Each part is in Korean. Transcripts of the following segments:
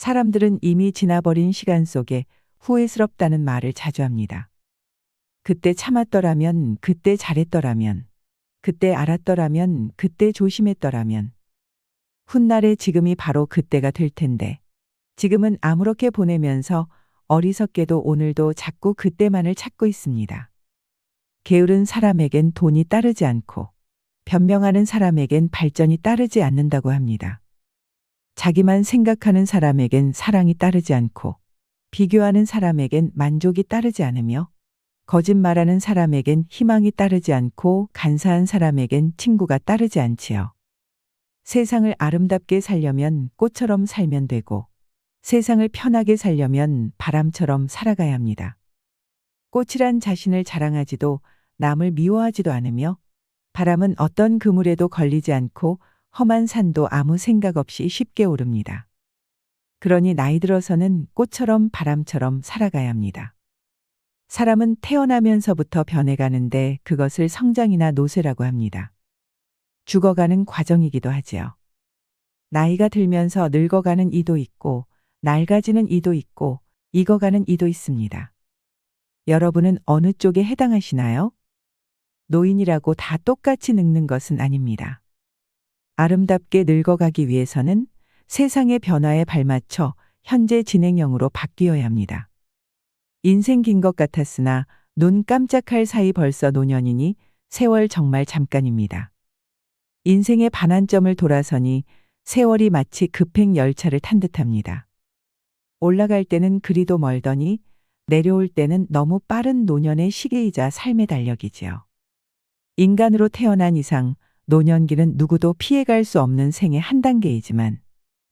사람들은 이미 지나버린 시간 속에 후회스럽다는 말을 자주 합니다. 그때 참았더라면, 그때 잘했더라면, 그때 알았더라면, 그때 조심했더라면. 훗날의 지금이 바로 그때가 될 텐데. 지금은 아무렇게 보내면서 어리석게도 오늘도 자꾸 그때만을 찾고 있습니다. 게으른 사람에겐 돈이 따르지 않고 변명하는 사람에겐 발전이 따르지 않는다고 합니다. 자기만 생각하는 사람에겐 사랑이 따르지 않고 비교하는 사람에겐 만족이 따르지 않으며 거짓말하는 사람에겐 희망이 따르지 않고 간사한 사람에겐 친구가 따르지 않지요. 세상을 아름답게 살려면 꽃처럼 살면 되고 세상을 편하게 살려면 바람처럼 살아가야 합니다. 꽃이란 자신을 자랑하지도 남을 미워하지도 않으며 바람은 어떤 그물에도 걸리지 않고 험한 산도 아무 생각 없이 쉽게 오릅니다. 그러니 나이 들어서는 꽃처럼 바람처럼 살아가야 합니다. 사람은 태어나면서부터 변해가는데 그것을 성장이나 노쇠라고 합니다. 죽어가는 과정이기도 하지요. 나이가 들면서 늙어가는 이도 있고 낡아지는 이도 있고 익어가는 이도 있습니다. 여러분은 어느 쪽에 해당하시나요? 노인이라고 다 똑같이 늙는 것은 아닙니다. 아름답게 늙어가기 위해서는 세상의 변화에 발맞춰 현재 진행형으로 바뀌어야 합니다. 인생 긴 것 같았으나 눈 깜짝할 사이 벌써 노년이니 세월 정말 잠깐입니다. 인생의 반환점을 돌아서니 세월이 마치 급행 열차를 탄 듯합니다. 올라갈 때는 그리도 멀더니 내려올 때는 너무 빠른 노년의 시계이자 삶의 달력이지요. 인간으로 태어난 이상 노년기는 누구도 피해갈 수 없는 생의 한 단계이지만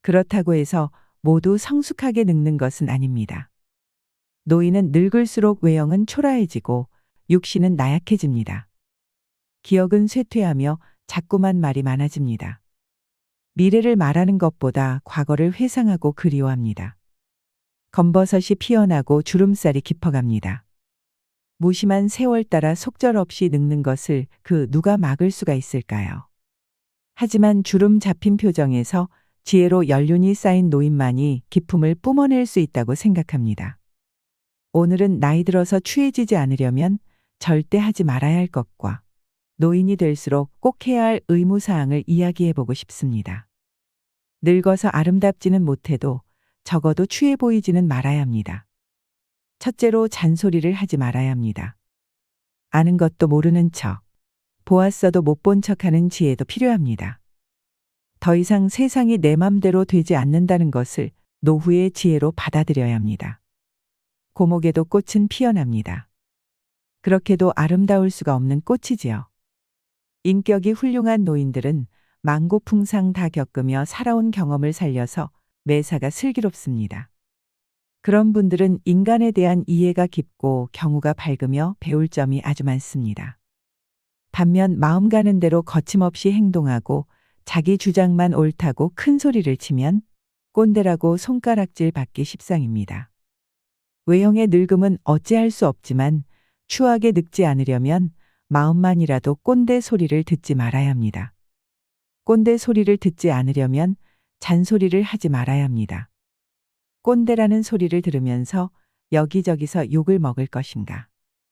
그렇다고 해서 모두 성숙하게 늙는 것은 아닙니다. 노인은 늙을수록 외형은 초라해지고 육신은 나약해집니다. 기억은 쇠퇴하며 자꾸만 말이 많아집니다. 미래를 말하는 것보다 과거를 회상하고 그리워합니다. 검버섯이 피어나고 주름살이 깊어갑니다. 무심한 세월 따라 속절없이 늙는 것을 그 누가 막을 수가 있을까요? 하지만 주름 잡힌 표정에서 지혜로 연륜이 쌓인 노인만이 기품을 뿜어낼 수 있다고 생각합니다. 오늘은 나이 들어서 추해지지 않으려면 절대 하지 말아야 할 것과 노인이 될수록 꼭 해야 할 의무사항을 이야기해보고 싶습니다. 늙어서 아름답지는 못해도 적어도 추해 보이지는 말아야 합니다. 첫째로 잔소리를 하지 말아야 합니다. 아는 것도 모르는 척, 보았어도 못 본 척하는 지혜도 필요합니다. 더 이상 세상이 내 맘대로 되지 않는다는 것을 노후의 지혜로 받아들여야 합니다. 고목에도 꽃은 피어납니다. 그렇게도 아름다울 수가 없는 꽃이지요. 인격이 훌륭한 노인들은 만고풍상 다 겪으며 살아온 경험을 살려서 매사가 슬기롭습니다. 그런 분들은 인간에 대한 이해가 깊고 경우가 밝으며 배울 점이 아주 많습니다. 반면 마음 가는 대로 거침없이 행동하고 자기 주장만 옳다고 큰 소리를 치면 꼰대라고 손가락질 받기 십상입니다. 외형의 늙음은 어찌할 수 없지만 추하게 늙지 않으려면 마음만이라도 꼰대 소리를 듣지 말아야 합니다. 꼰대 소리를 듣지 않으려면 잔소리를 하지 말아야 합니다. 꼰대라는 소리를 들으면서 여기저기서 욕을 먹을 것인가?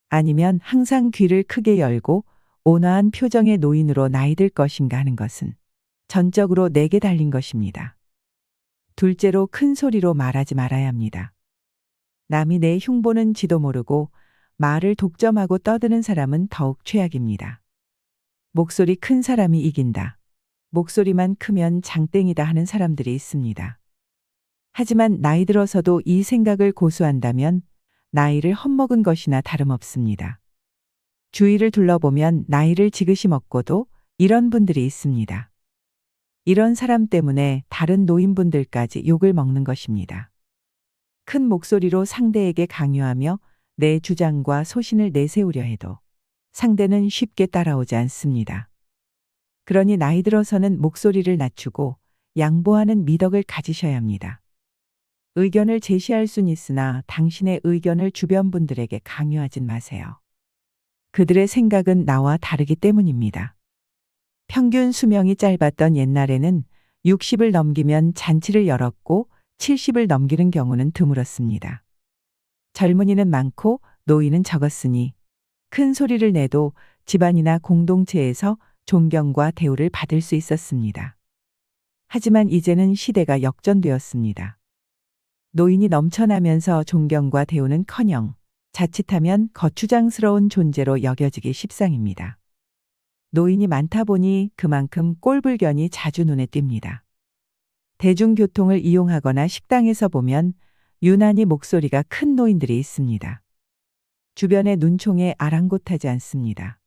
아니면 항상 귀를 크게 열고 온화한 표정의 노인으로 나이 들 것인가 하는 것은 전적으로 내게 달린 것입니다. 둘째로 큰 소리로 말하지 말아야 합니다. 남이 내 흉보는지도 모르고 말을 독점하고 떠드는 사람은 더욱 최악입니다. 목소리 큰 사람이 이긴다. 목소리만 크면 장땡이다 하는 사람들이 있습니다. 하지만 나이 들어서도 이 생각을 고수한다면 나이를 헛먹은 것이나 다름없습니다. 주위를 둘러보면 나이를 지그시 먹고도 이런 분들이 있습니다. 이런 사람 때문에 다른 노인분들까지 욕을 먹는 것입니다. 큰 목소리로 상대에게 강요하며 내 주장과 소신을 내세우려 해도 상대는 쉽게 따라오지 않습니다. 그러니 나이 들어서는 목소리를 낮추고 양보하는 미덕을 가지셔야 합니다. 의견을 제시할 순 있으나 당신의 의견을 주변 분들에게 강요하진 마세요. 그들의 생각은 나와 다르기 때문입니다. 평균 수명이 짧았던 옛날에는 60을 넘기면 잔치를 열었고 70을 넘기는 경우는 드물었습니다. 젊은이는 많고 노인은 적었으니 큰 소리를 내도 집안이나 공동체에서 존경과 대우를 받을 수 있었습니다. 하지만 이제는 시대가 역전되었습니다. 노인이 넘쳐나면서 존경과 대우는커녕 자칫하면 거추장스러운 존재로 여겨지기 십상입니다. 노인이 많다 보니 그만큼 꼴불견이 자주 눈에 띕니다. 대중교통을 이용하거나 식당에서 보면 유난히 목소리가 큰 노인들이 있습니다. 주변의 눈총에 아랑곳하지 않습니다.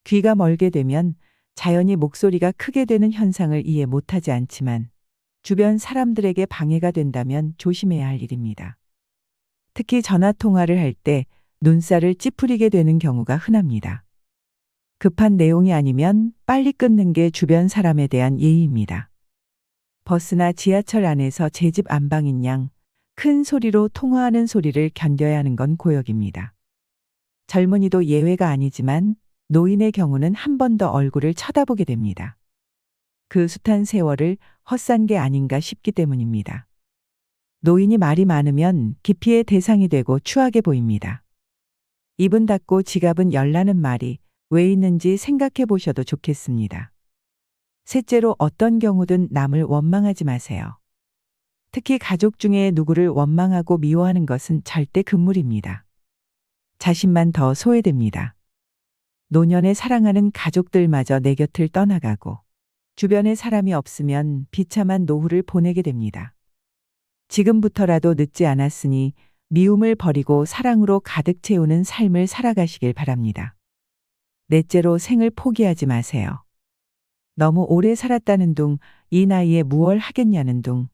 귀가 멀게 되면 자연히 목소리가 크게 되는 현상을 이해 못하지 않지만 주변 사람들에게 방해가 된다면 조심해야 할 일입니다. 특히 전화 통화를 할 때 눈살을 찌푸리게 되는 경우가 흔합니다. 급한 내용이 아니면 빨리 끊는 게 주변 사람에 대한 예의입니다. 버스나 지하철 안에서 제 집 안방인 양 큰 소리로 통화하는 소리를 견뎌야 하는 건 고역입니다. 젊은이도 예외가 아니지만 노인의 경우는 한 번 더 얼굴을 쳐다보게 됩니다. 그 숱한 세월을 헛산 게 아닌가 싶기 때문입니다. 노인이 말이 많으면 기피의 대상이 되고 추하게 보입니다. 입은 닫고 지갑은 열라는 말이 왜 있는지 생각해 보셔도 좋겠습니다. 셋째로 어떤 경우든 남을 원망하지 마세요. 특히 가족 중에 누구를 원망하고 미워하는 것은 절대 금물입니다. 자신만 더 소외됩니다. 노년에 사랑하는 가족들마저 내 곁을 떠나가고 주변에 사람이 없으면 비참한 노후를 보내게 됩니다. 지금부터라도 늦지 않았으니 미움을 버리고 사랑으로 가득 채우는 삶을 살아가시길 바랍니다. 넷째로 생을 포기하지 마세요. 너무 오래 살았다는 둥, 이 나이에 무얼 하겠냐는 둥,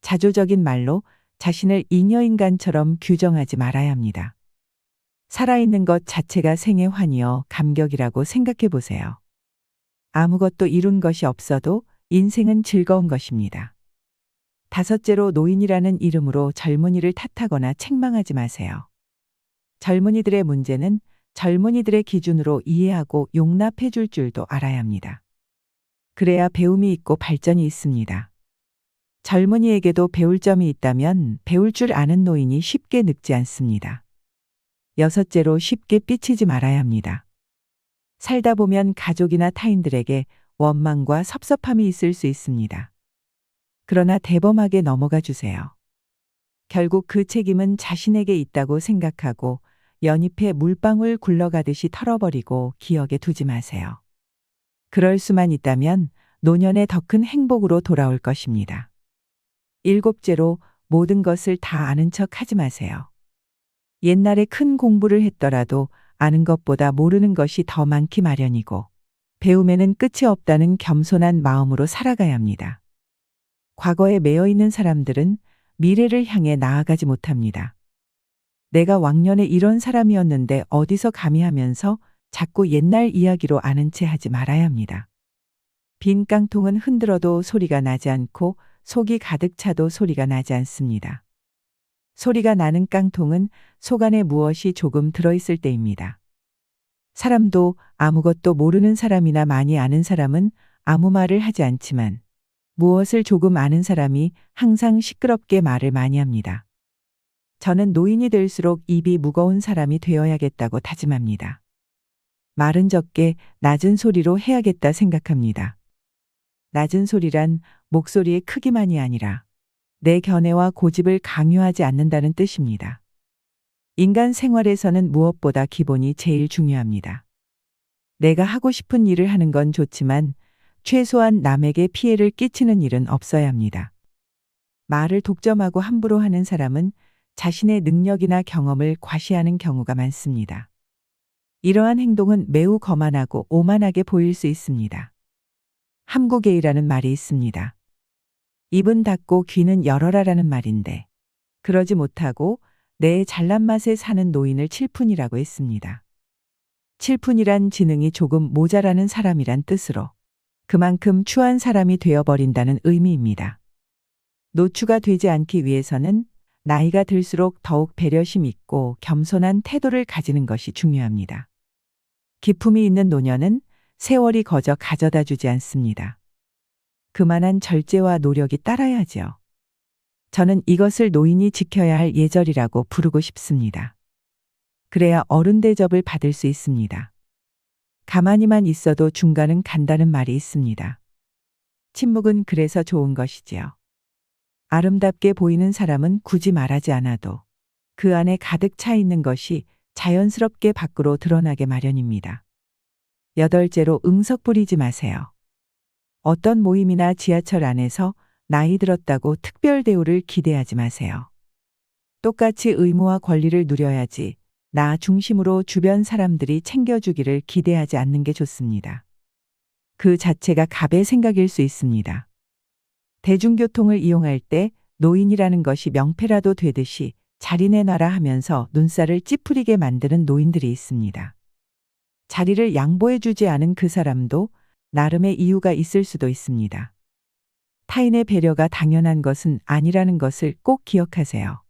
자조적인 말로 자신을 잉여인간처럼 규정하지 말아야 합니다. 살아있는 것 자체가 생의 환희여 감격이라고 생각해 보세요. 아무것도 이룬 것이 없어도 인생은 즐거운 것입니다. 다섯째로 노인이라는 이름으로 젊은이를 탓하거나 책망하지 마세요. 젊은이들의 문제는 젊은이들의 기준으로 이해하고 용납해 줄 줄도 알아야 합니다. 그래야 배움이 있고 발전이 있습니다. 젊은이에게도 배울 점이 있다면 배울 줄 아는 노인이 쉽게 늙지 않습니다. 여섯째로 쉽게 삐치지 말아야 합니다. 살다 보면 가족이나 타인들에게 원망과 섭섭함이 있을 수 있습니다. 그러나 대범하게 넘어가 주세요. 결국 그 책임은 자신에게 있다고 생각하고 연잎에 물방울 굴러가듯이 털어버리고 기억에 두지 마세요. 그럴 수만 있다면 노년의 더 큰 행복으로 돌아올 것입니다. 일곱째로 모든 것을 다 아는 척 하지 마세요. 옛날에 큰 공부를 했더라도 아는 것보다 모르는 것이 더 많기 마련이고 배움에는 끝이 없다는 겸손한 마음으로 살아가야 합니다. 과거에 매여 있는 사람들은 미래를 향해 나아가지 못합니다. 내가 왕년에 이런 사람이었는데 어디서 감히 하면서 자꾸 옛날 이야기로 아는 채 하지 말아야 합니다. 빈 깡통은 흔들어도 소리가 나지 않고 속이 가득 차도 소리가 나지 않습니다. 소리가 나는 깡통은 속 안에 무엇이 조금 들어있을 때입니다. 사람도 아무것도 모르는 사람이나 많이 아는 사람은 아무 말을 하지 않지만 무엇을 조금 아는 사람이 항상 시끄럽게 말을 많이 합니다. 저는 노인이 될수록 입이 무거운 사람이 되어야겠다고 다짐합니다. 말은 적게 낮은 소리로 해야겠다 생각합니다. 낮은 소리란 목소리의 크기만이 아니라 내 견해와 고집을 강요하지 않는다는 뜻입니다. 인간 생활에서는 무엇보다 기본이 제일 중요합니다. 내가 하고 싶은 일을 하는 건 좋지만 최소한 남에게 피해를 끼치는 일은 없어야 합니다. 말을 독점하고 함부로 하는 사람은 자신의 능력이나 경험을 과시하는 경우가 많습니다. 이러한 행동은 매우 거만하고 오만하게 보일 수 있습니다. 함구게이라는 말이 있습니다. 입은 닫고 귀는 열어라라는 말인데 그러지 못하고 내 잘난 맛에 사는 노인을 칠푼이라고 했습니다. 칠푼이란 지능이 조금 모자라는 사람이란 뜻으로 그만큼 추한 사람이 되어버린다는 의미입니다. 노추가 되지 않기 위해서는 나이가 들수록 더욱 배려심 있고 겸손한 태도를 가지는 것이 중요합니다. 기품이 있는 노년은 세월이 거저 가져다 주지 않습니다. 그만한 절제와 노력이 따라야지요. 저는 이것을 노인이 지켜야 할 예절이라고 부르고 싶습니다. 그래야 어른 대접을 받을 수 있습니다. 가만히만 있어도 중간은 간다는 말이 있습니다. 침묵은 그래서 좋은 것이지요. 아름답게 보이는 사람은 굳이 말하지 않아도 그 안에 가득 차 있는 것이 자연스럽게 밖으로 드러나게 마련입니다. 여덟째로 응석 부리지 마세요. 어떤 모임이나 지하철 안에서 나이 들었다고 특별 대우를 기대하지 마세요. 똑같이 의무와 권리를 누려야지 나 중심으로 주변 사람들이 챙겨주기를 기대하지 않는 게 좋습니다. 그 자체가 갑의 생각일 수 있습니다. 대중교통을 이용할 때 노인이라는 것이 명패라도 되듯이 자리 내놔라 하면서 눈살을 찌푸리게 만드는 노인들이 있습니다. 자리를 양보해주지 않은 그 사람도 나름의 이유가 있을 수도 있습니다. 타인의 배려가 당연한 것은 아니라는 것을 꼭 기억하세요.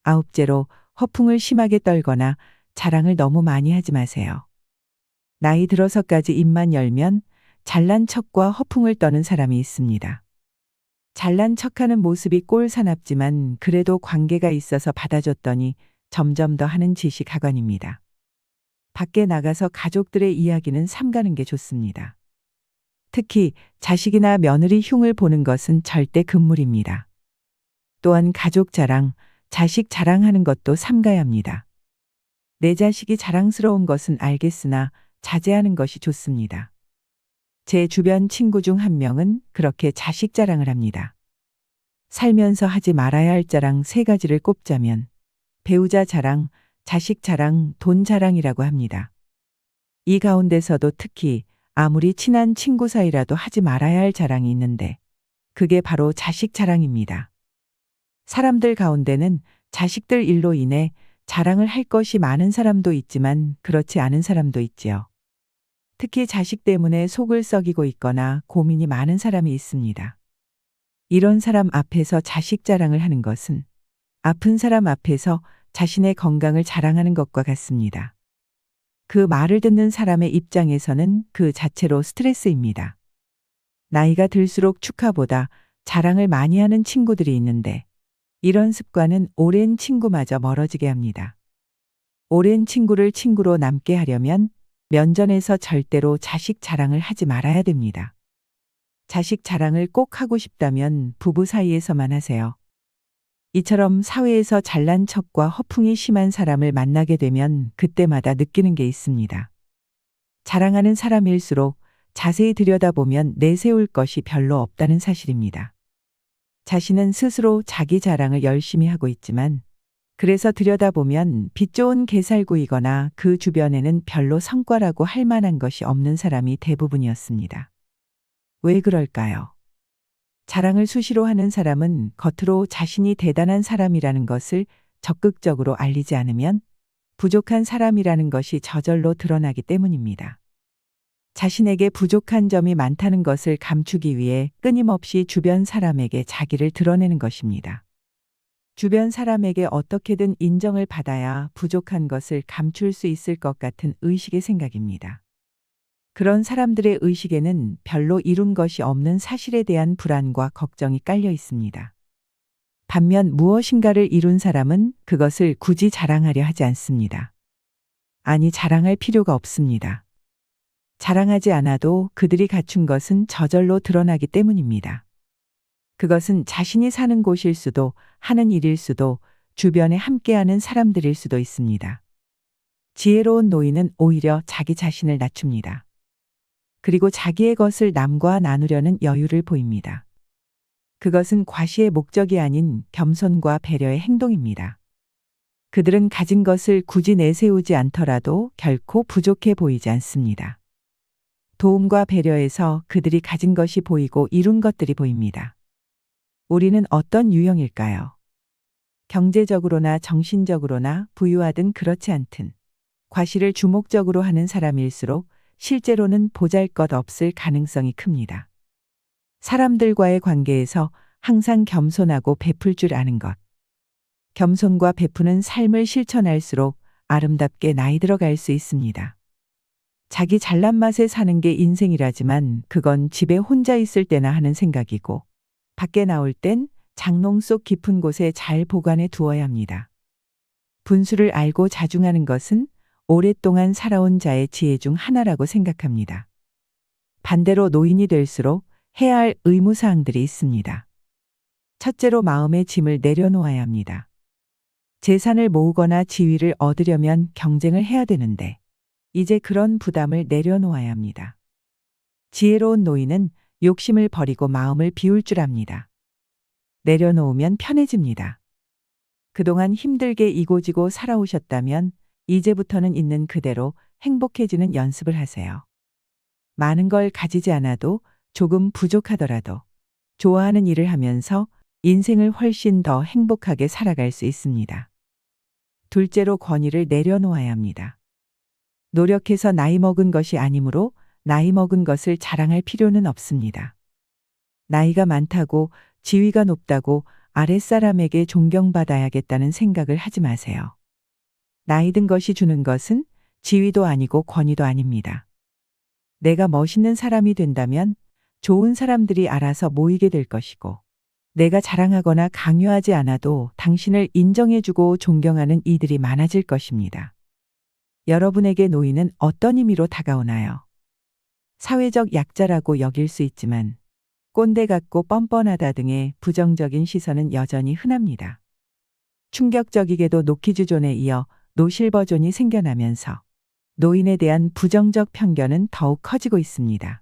아홉째로 허풍을 심하게 떨거나 자랑을 너무 많이 하지 마세요. 나이 들어서까지 입만 열면 잘난 척과 허풍을 떠는 사람이 있습니다. 잘난 척하는 모습이 꼴사납지만 그래도 관계가 있어서 받아줬더니 점점 더 하는 짓이 가관입니다. 밖에 나가서 가족들의 이야기는 삼가는 게 좋습니다. 특히 자식이나 며느리 흉을 보는 것은 절대 금물입니다. 또한 가족 자랑, 자식 자랑하는 것도 삼가야 합니다. 내 자식이 자랑스러운 것은 알겠으나 자제하는 것이 좋습니다. 제 주변 친구 중 한 명은 그렇게 자식 자랑을 합니다. 살면서 하지 말아야 할 자랑 3가지를 꼽자면 배우자 자랑, 자식 자랑, 돈 자랑이라고 합니다. 이 가운데서도 특히 아무리 친한 친구 사이라도 하지 말아야 할 자랑이 있는데 그게 바로 자식 자랑입니다. 사람들 가운데는 자식들 일로 인해 자랑을 할 것이 많은 사람도 있지만 그렇지 않은 사람도 있지요. 특히 자식 때문에 속을 썩이고 있거나 고민이 많은 사람이 있습니다. 이런 사람 앞에서 자식 자랑을 하는 것은 아픈 사람 앞에서 자신의 건강을 자랑하는 것과 같습니다. 그 말을 듣는 사람의 입장에서는 그 자체로 스트레스입니다. 나이가 들수록 축하보다 자랑을 많이 하는 친구들이 있는데 이런 습관은 오랜 친구마저 멀어지게 합니다. 오랜 친구를 친구로 남게 하려면 면전에서 절대로 자식 자랑을 하지 말아야 됩니다. 자식 자랑을 꼭 하고 싶다면 부부 사이에서만 하세요. 이처럼 사회에서 잘난 척과 허풍이 심한 사람을 만나게 되면 그때마다 느끼는 게 있습니다. 자랑하는 사람일수록 자세히 들여다보면 내세울 것이 별로 없다는 사실입니다. 자신은 스스로 자기 자랑을 열심히 하고 있지만 그래서 들여다보면 빛 좋은 개살구이거나 그 주변에는 별로 성과라고 할 만한 것이 없는 사람이 대부분이었습니다. 왜 그럴까요? 자랑을 수시로 하는 사람은 겉으로 자신이 대단한 사람이라는 것을 적극적으로 알리지 않으면 부족한 사람이라는 것이 저절로 드러나기 때문입니다. 자신에게 부족한 점이 많다는 것을 감추기 위해 끊임없이 주변 사람에게 자기를 드러내는 것입니다. 주변 사람에게 어떻게든 인정을 받아야 부족한 것을 감출 수 있을 것 같은 의식의 생각입니다. 그런 사람들의 의식에는 별로 이룬 것이 없는 사실에 대한 불안과 걱정이 깔려 있습니다. 반면 무엇인가를 이룬 사람은 그것을 굳이 자랑하려 하지 않습니다. 아니, 자랑할 필요가 없습니다. 자랑하지 않아도 그들이 갖춘 것은 저절로 드러나기 때문입니다. 그것은 자신이 사는 곳일 수도, 하는 일일 수도, 주변에 함께하는 사람들일 수도 있습니다. 지혜로운 노인은 오히려 자기 자신을 낮춥니다. 그리고 자기의 것을 남과 나누려는 여유를 보입니다. 그것은 과시의 목적이 아닌 겸손과 배려의 행동입니다. 그들은 가진 것을 굳이 내세우지 않더라도 결코 부족해 보이지 않습니다. 도움과 배려에서 그들이 가진 것이 보이고 이룬 것들이 보입니다. 우리는 어떤 유형일까요? 경제적으로나 정신적으로나 부유하든 그렇지 않든 과시를 주목적으로 하는 사람일수록 실제로는 보잘것없을 가능성이 큽니다. 사람들과의 관계에서 항상 겸손하고 베풀 줄 아는 것. 겸손과 베푸는 삶을 실천할수록 아름답게 나이 들어갈 수 있습니다. 자기 잘난 맛에 사는 게 인생이라지만 그건 집에 혼자 있을 때나 하는 생각이고 밖에 나올 땐 장롱 속 깊은 곳에 잘 보관해 두어야 합니다. 분수를 알고 자중하는 것은 오랫동안 살아온 자의 지혜 중 하나라고 생각합니다. 반대로 노인이 될수록 해야 할 의무사항들이 있습니다. 첫째로 마음의 짐을 내려놓아야 합니다. 재산을 모으거나 지위를 얻으려면 경쟁을 해야 되는데 이제 그런 부담을 내려놓아야 합니다. 지혜로운 노인은 욕심을 버리고 마음을 비울 줄 압니다. 내려놓으면 편해집니다. 그동안 힘들게 이고지고 살아오셨다면 이제부터는 있는 그대로 행복해지는 연습을 하세요. 많은 걸 가지지 않아도 조금 부족하더라도 좋아하는 일을 하면서 인생을 훨씬 더 행복하게 살아갈 수 있습니다. 둘째로 권위를 내려놓아야 합니다. 노력해서 나이 먹은 것이 아니므로 나이 먹은 것을 자랑할 필요는 없습니다. 나이가 많다고 지위가 높다고 아랫사람에게 존경받아야겠다는 생각을 하지 마세요. 나이 든 것이 주는 것은 지위도 아니고 권위도 아닙니다. 내가 멋있는 사람이 된다면 좋은 사람들이 알아서 모이게 될 것이고 내가 자랑하거나 강요하지 않아도 당신을 인정해주고 존경하는 이들이 많아질 것입니다. 여러분에게 노인은 어떤 의미로 다가오나요? 사회적 약자라고 여길 수 있지만 꼰대 같고 뻔뻔하다 등의 부정적인 시선은 여전히 흔합니다. 충격적이게도 노키즈존에 이어 노실버존이 생겨나면서 노인에 대한 부정적 편견은 더욱 커지고 있습니다.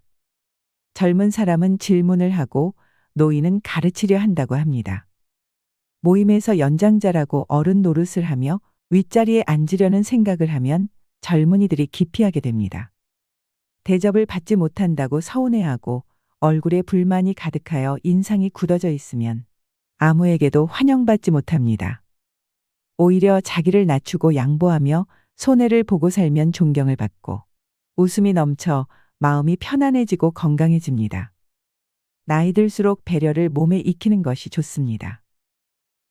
젊은 사람은 질문을 하고 노인은 가르치려 한다고 합니다. 모임에서 연장자라고 어른 노릇을 하며 윗자리에 앉으려는 생각을 하면 젊은이들이 기피하게 됩니다. 대접을 받지 못한다고 서운해하고 얼굴에 불만이 가득하여 인상이 굳어져 있으면 아무에게도 환영받지 못합니다. 오히려 자기를 낮추고 양보하며 손해를 보고 살면 존경을 받고 웃음이 넘쳐 마음이 편안해지고 건강해집니다. 나이 들수록 배려를 몸에 익히는 것이 좋습니다.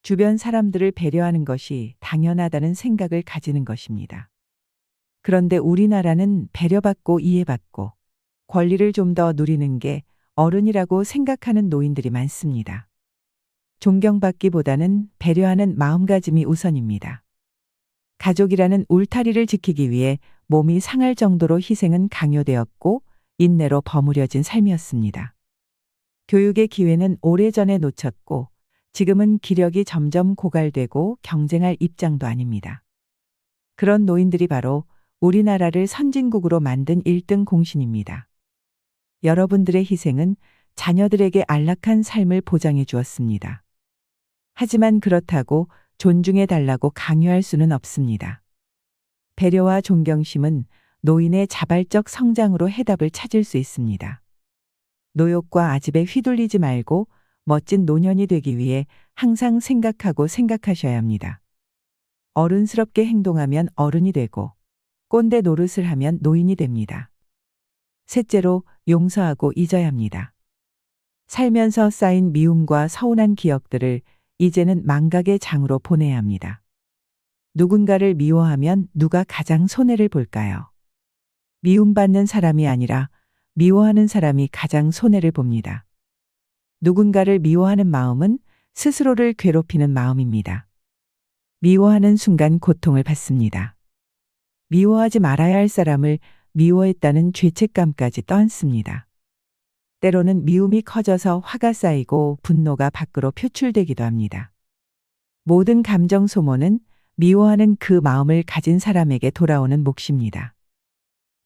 주변 사람들을 배려하는 것이 당연하다는 생각을 가지는 것입니다. 그런데 우리나라는 배려받고 이해받고 권리를 좀 더 누리는 게 어른이라고 생각하는 노인들이 많습니다. 존경받기보다는 배려하는 마음가짐이 우선입니다. 가족이라는 울타리를 지키기 위해 몸이 상할 정도로 희생은 강요되었고 인내로 버무려진 삶이었습니다. 교육의 기회는 오래전에 놓쳤고 지금은 기력이 점점 고갈되고 경쟁할 입장도 아닙니다. 그런 노인들이 바로 우리나라를 선진국으로 만든 1등 공신입니다. 여러분들의 희생은 자녀들에게 안락한 삶을 보장해 주었습니다. 하지만 그렇다고 존중해 달라고 강요할 수는 없습니다. 배려와 존경심은 노인의 자발적 성장으로 해답을 찾을 수 있습니다. 노욕과 아집에 휘둘리지 말고 멋진 노년이 되기 위해 항상 생각하고 생각하셔야 합니다. 어른스럽게 행동하면 어른이 되고 꼰대 노릇을 하면 노인이 됩니다. 셋째로 용서하고 잊어야 합니다. 살면서 쌓인 미움과 서운한 기억들을 이제는 망각의 장으로 보내야 합니다. 누군가를 미워하면 누가 가장 손해를 볼까요? 미움받는 사람이 아니라 미워하는 사람이 가장 손해를 봅니다. 누군가를 미워하는 마음은 스스로를 괴롭히는 마음입니다. 미워하는 순간 고통을 받습니다. 미워하지 말아야 할 사람을 미워했다는 죄책감까지 떠안습니다. 때로는 미움이 커져서 화가 쌓이고 분노가 밖으로 표출되기도 합니다. 모든 감정 소모는 미워하는 그 마음을 가진 사람에게 돌아오는 몫입니다.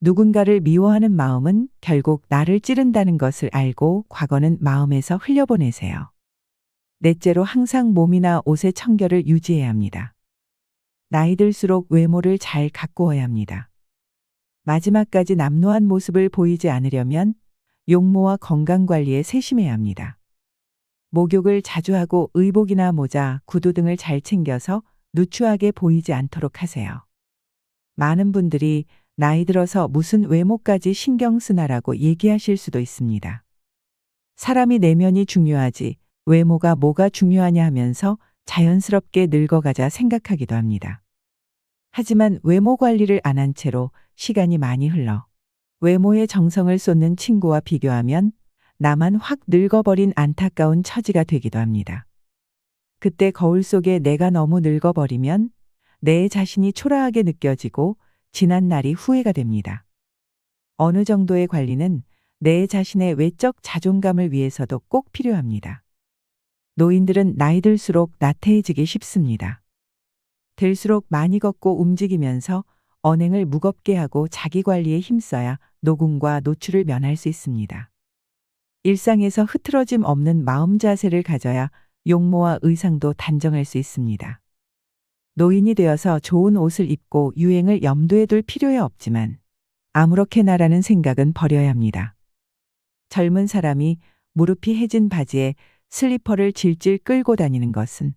누군가를 미워하는 마음은 결국 나를 찌른다는 것을 알고 과거는 마음에서 흘려보내세요. 넷째로 항상 몸이나 옷의 청결을 유지해야 합니다. 나이 들수록 외모를 잘 가꾸어야 합니다. 마지막까지 남루한 모습을 보이지 않으려면 용모와 건강관리에 세심해야 합니다. 목욕을 자주 하고 의복이나 모자, 구두 등을 잘 챙겨서 누추하게 보이지 않도록 하세요. 많은 분들이 나이 들어서 무슨 외모까지 신경 쓰나라고 얘기하실 수도 있습니다. 사람이 내면이 중요하지 외모가 뭐가 중요하냐 하면서 자연스럽게 늙어가자 생각하기도 합니다. 하지만 외모 관리를 안 한 채로 시간이 많이 흘러 외모에 정성을 쏟는 친구와 비교하면 나만 확 늙어버린 안타까운 처지가 되기도 합니다. 그때 거울 속에 내가 너무 늙어버리면 내 자신이 초라하게 느껴지고 지난 날이 후회가 됩니다. 어느 정도의 관리는 내 자신의 외적 자존감을 위해서도 꼭 필요합니다. 노인들은 나이 들수록 나태해지기 쉽습니다. 들수록 많이 걷고 움직이면서 언행을 무겁게 하고 자기 관리에 힘써야 노군과 노출을 면할 수 있습니다. 일상에서 흐트러짐 없는 마음 자세를 가져야 용모와 의상도 단정할 수 있습니다. 노인이 되어서 좋은 옷을 입고 유행을 염두에 둘 필요야 없지만 아무렇게나라는 생각은 버려야 합니다. 젊은 사람이 무릎이 해진 바지에 슬리퍼를 질질 끌고 다니는 것은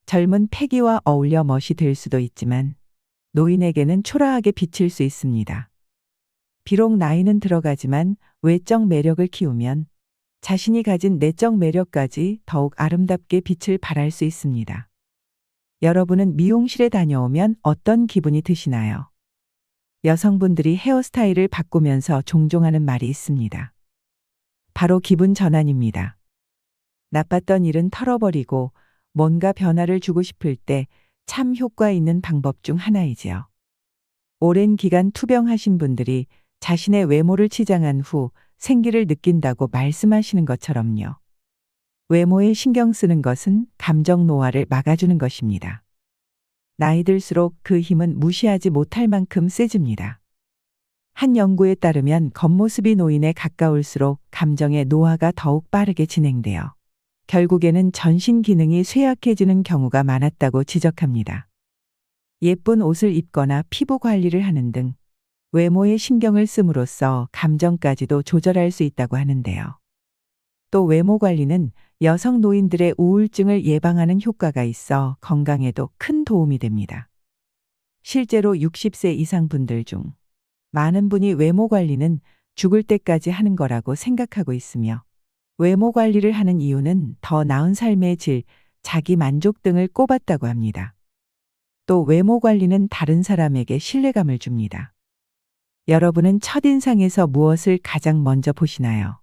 젊은 패기와 어울려 멋이 될 수도 있지만 노인에게는 초라하게 비칠 수 있습니다. 비록 나이는 들어가지만 외적 매력을 키우면 자신이 가진 내적 매력까지 더욱 아름답게 빛을 발할 수 있습니다. 여러분은 미용실에 다녀오면 어떤 기분이 드시나요? 여성분들이 헤어스타일을 바꾸면서 종종 하는 말이 있습니다. 바로 기분 전환입니다. 나빴던 일은 털어버리고 뭔가 변화를 주고 싶을 때 참 효과 있는 방법 중 하나이지요. 오랜 기간 투병하신 분들이 자신의 외모를 치장한 후 생기를 느낀다고 말씀하시는 것처럼요. 외모에 신경 쓰는 것은 감정 노화를 막아주는 것입니다. 나이 들수록 그 힘은 무시하지 못할 만큼 세집니다. 한 연구에 따르면 겉모습이 노인에 가까울수록 감정의 노화가 더욱 빠르게 진행되어 결국에는 전신 기능이 쇠약해지는 경우가 많았다고 지적합니다. 예쁜 옷을 입거나 피부 관리를 하는 등 외모에 신경을 씀으로써 감정까지도 조절할 수 있다고 하는데요. 또 외모 관리는 여성 노인들의 우울증을 예방하는 효과가 있어 건강에도 큰 도움이 됩니다. 실제로 60세 이상 분들 중 많은 분이 외모 관리는 죽을 때까지 하는 거라고 생각하고 있으며 외모 관리를 하는 이유는 더 나은 삶의 질, 자기 만족 등을 꼽았다고 합니다. 또 외모 관리는 다른 사람에게 신뢰감을 줍니다. 여러분은 첫인상에서 무엇을 가장 먼저 보시나요?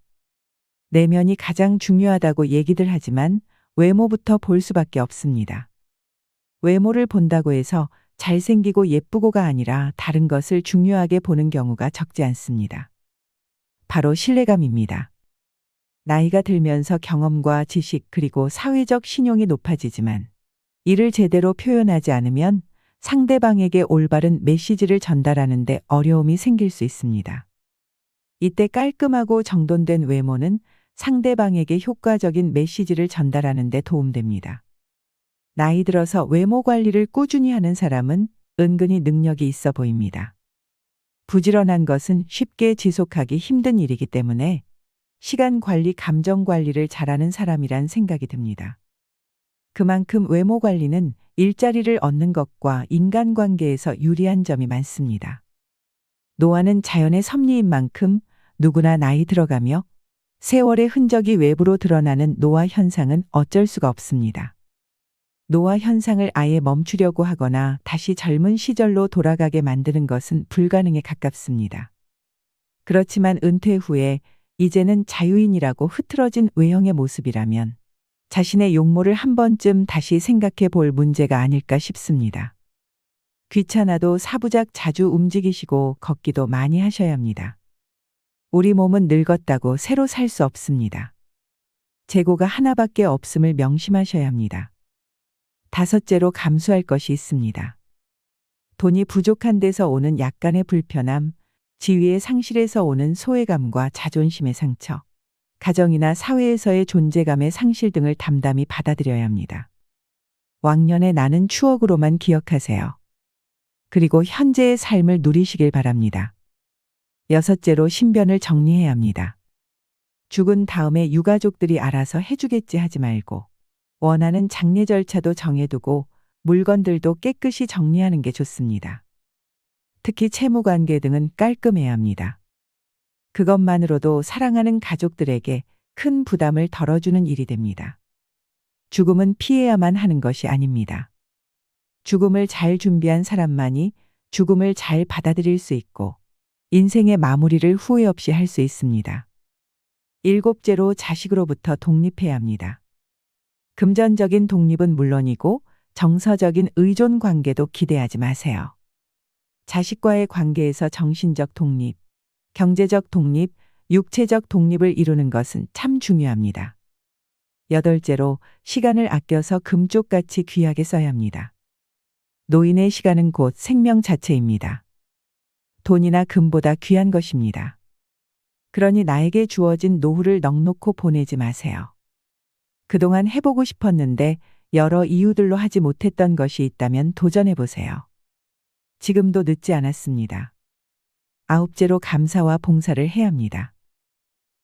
내면이 가장 중요하다고 얘기들 하지만 외모부터 볼 수밖에 없습니다. 외모를 본다고 해서 잘생기고 예쁘고가 아니라 다른 것을 중요하게 보는 경우가 적지 않습니다. 바로 신뢰감입니다. 나이가 들면서 경험과 지식 그리고 사회적 신용이 높아지지만 이를 제대로 표현하지 않으면 상대방에게 올바른 메시지를 전달하는 데 어려움이 생길 수 있습니다. 이때 깔끔하고 정돈된 외모는 상대방에게 효과적인 메시지를 전달하는 데 도움됩니다. 나이 들어서 외모 관리를 꾸준히 하는 사람은 은근히 능력이 있어 보입니다. 부지런한 것은 쉽게 지속하기 힘든 일이기 때문에 시간 관리, 감정 관리를 잘하는 사람이란 생각이 듭니다. 그만큼 외모 관리는 일자리를 얻는 것과 인간관계에서 유리한 점이 많습니다. 노화는 자연의 섭리인 만큼 누구나 나이 들어가며 세월의 흔적이 외부로 드러나는 노화 현상은 어쩔 수가 없습니다. 노화 현상을 아예 멈추려고 하거나 다시 젊은 시절로 돌아가게 만드는 것은 불가능에 가깝습니다. 그렇지만 은퇴 후에 이제는 자유인이라고 흐트러진 외형의 모습이라면 자신의 용모를 한 번쯤 다시 생각해 볼 문제가 아닐까 싶습니다. 귀찮아도 사부작 자주 움직이시고 걷기도 많이 하셔야 합니다. 우리 몸은 늙었다고 새로 살 수 없습니다. 재고가 하나밖에 없음을 명심하셔야 합니다. 다섯째로 감수할 것이 있습니다. 돈이 부족한 데서 오는 약간의 불편함, 지위의 상실에서 오는 소외감과 자존심의 상처, 가정이나 사회에서의 존재감의 상실 등을 담담히 받아들여야 합니다. 왕년의 나는 추억으로만 기억하세요. 그리고 현재의 삶을 누리시길 바랍니다. 여섯째로 신변을 정리해야 합니다. 죽은 다음에 유가족들이 알아서 해주겠지 하지 말고 원하는 장례 절차도 정해두고 물건들도 깨끗이 정리하는 게 좋습니다. 특히 채무관계 등은 깔끔해야 합니다. 그것만으로도 사랑하는 가족들에게 큰 부담을 덜어주는 일이 됩니다. 죽음은 피해야만 하는 것이 아닙니다. 죽음을 잘 준비한 사람만이 죽음을 잘 받아들일 수 있고 인생의 마무리를 후회 없이 할 수 있습니다. 일곱째로 자식으로부터 독립해야 합니다. 금전적인 독립은 물론이고 정서적인 의존 관계도 기대하지 마세요. 자식과의 관계에서 정신적 독립, 경제적 독립, 육체적 독립을 이루는 것은 참 중요합니다. 여덟째로 시간을 아껴서 금쪽같이 귀하게 써야 합니다. 노인의 시간은 곧 생명 자체입니다. 돈이나 금보다 귀한 것입니다. 그러니 나에게 주어진 노후를 넉놓고 보내지 마세요. 그동안 해보고 싶었는데 여러 이유들로 하지 못했던 것이 있다면 도전해 보세요. 지금도 늦지 않았습니다. 아홉째로 감사와 봉사를 해야 합니다.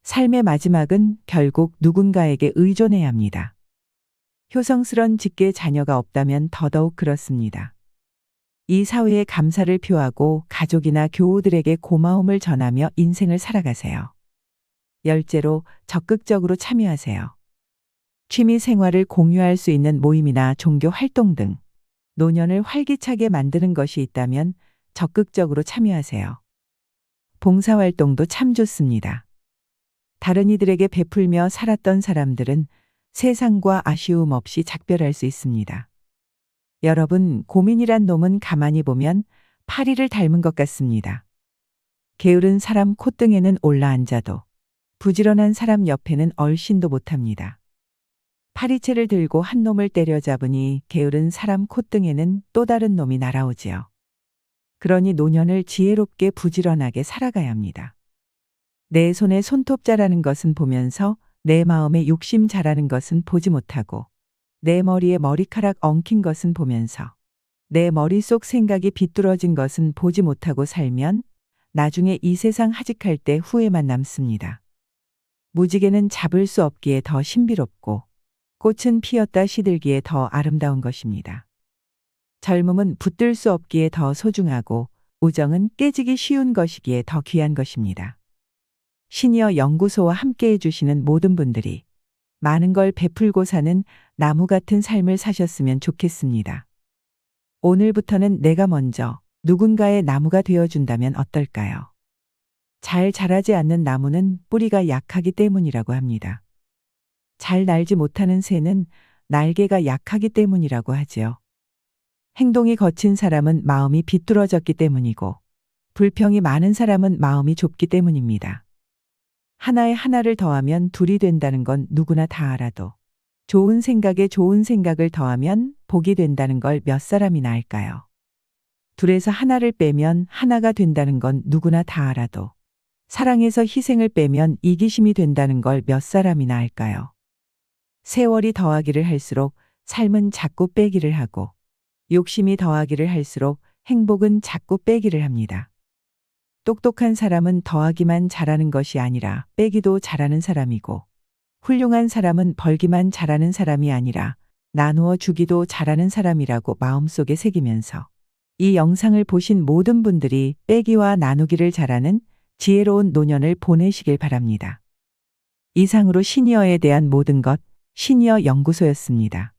삶의 마지막은 결국 누군가에게 의존해야 합니다. 효성스런 직계 자녀가 없다면 더더욱 그렇습니다. 이 사회에 감사를 표하고 가족이나 교우들에게 고마움을 전하며 인생을 살아가세요. 열째로 적극적으로 참여하세요. 취미 생활을 공유할 수 있는 모임이나 종교 활동 등 노년을 활기차게 만드는 것이 있다면 적극적으로 참여하세요. 봉사활동도 참 좋습니다. 다른 이들에게 베풀며 살았던 사람들은 세상과 아쉬움 없이 작별할 수 있습니다. 여러분, 고민이란 놈은 가만히 보면 파리를 닮은 것 같습니다. 게으른 사람 콧등에는 올라앉아도 부지런한 사람 옆에는 얼씬도 못합니다. 파리채를 들고 한 놈을 때려잡으니 게으른 사람 콧등에는 또 다른 놈이 날아오지요. 그러니 노년을 지혜롭게 부지런하게 살아가야 합니다. 내 손에 손톱 자라는 것은 보면서 내 마음에 욕심 자라는 것은 보지 못하고 내 머리에 머리카락 엉킨 것은 보면서 내 머릿속 생각이 비뚤어진 것은 보지 못하고 살면 나중에 이 세상 하직할 때 후회만 남습니다. 무지개는 잡을 수 없기에 더 신비롭고 꽃은 피었다 시들기에 더 아름다운 것입니다. 젊음은 붙들 수 없기에 더 소중하고 우정은 깨지기 쉬운 것이기에 더 귀한 것입니다. 시니어 연구소와 함께 해주시는 모든 분들이 많은 걸 베풀고 사는 나무 같은 삶을 사셨으면 좋겠습니다. 오늘부터는 내가 먼저 누군가의 나무가 되어준다면 어떨까요? 잘 자라지 않는 나무는 뿌리가 약하기 때문이라고 합니다. 잘 날지 못하는 새는 날개가 약하기 때문이라고 하지요. 행동이 거친 사람은 마음이 비뚤어졌기 때문이고 불평이 많은 사람은 마음이 좁기 때문입니다. 하나에 하나를 더하면 둘이 된다는 건 누구나 다 알아도 좋은 생각에 좋은 생각을 더하면 복이 된다는 걸 몇 사람이나 알까요? 둘에서 하나를 빼면 하나가 된다는 건 누구나 다 알아도 사랑에서 희생을 빼면 이기심이 된다는 걸 몇 사람이나 알까요? 세월이 더하기를 할수록 삶은 자꾸 빼기를 하고 욕심이 더하기를 할수록 행복은 자꾸 빼기를 합니다. 똑똑한 사람은 더하기만 잘하는 것이 아니라 빼기도 잘하는 사람이고 훌륭한 사람은 벌기만 잘하는 사람이 아니라 나누어 주기도 잘하는 사람이라고 마음속에 새기면서 이 영상을 보신 모든 분들이 빼기와 나누기를 잘하는 지혜로운 노년을 보내시길 바랍니다. 이상으로 시니어에 대한 모든 것 시니어 연구소였습니다.